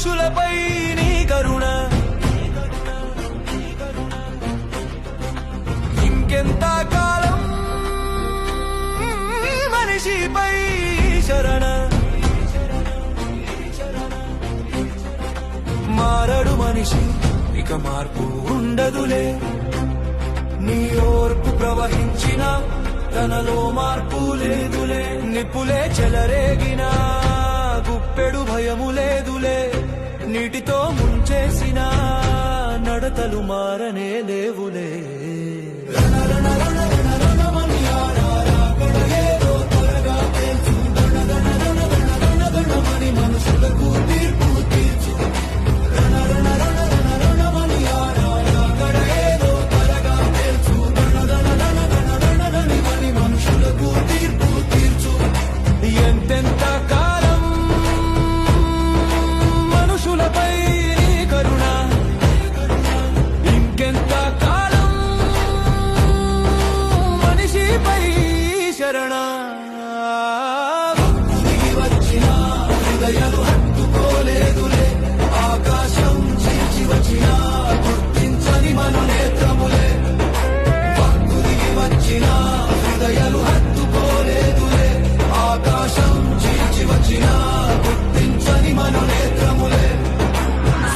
మనుషులపై నీ కరుణ ఇంకెంత కాలం మనిషిపై శరణ మారడు మనిషి ఇక మార్పు ఉండదులే నీ ఓర్పు ప్రవహించిన తనలో మార్పు లేదులే నిప్పులే చెలరేగిన గుప్పెడు భయము లేదులే నీటితో ముంచేసిన నడతలు మారనే లేవులే మనుషులకు తీర్పు తీర్చు మనుషులకు తీర్పు తీర్చు ఎంతెంత కాలం మనుషులపై కరుణ ఇంకెంత కాలం మనిషిపై శరణ వచ్చిన హృదయాలు హత్తుకోలేదులే ఆకాశం చీల్చి వచ్చిన గుర్తించని మను నేత్రములే భక్తుడికి వచ్చిన హృదయాలు హత్తుకోలేదులే ఆకాశం చీల్చి వచ్చిన గుర్తించని మను నేత్రములే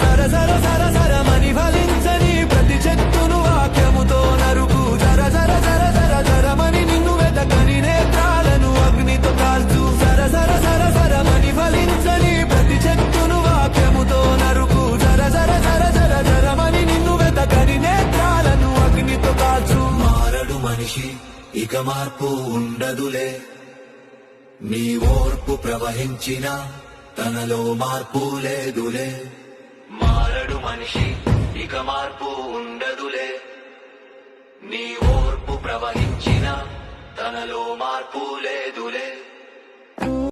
సర సర సర సరమని ఫలించని ప్రతి చెట్టును వాక్యముతో నరుకు జర జర జర జర జరమని నిన్ను వెతకని నేత్రాలను అగ్నితో కాల్చు సర సర సర సరమని ఫలించని ప్రతి చెట్టును వాక్యముతో నరుకు జర జర జర జర జరమని నిన్ను వెతకని నేత్రాలను అగ్నితో కాల్చు మారడు మనిషి ఇక మార్పు ఉండదులే నీ ఓర్పు ప్రవహించిన తనలో మార్పు లేదులే మారడు మనిషి ఇక మార్పు ఉండదులే నీ ఓర్పు ప్రవహించిన తనలో మార్పు లేదులే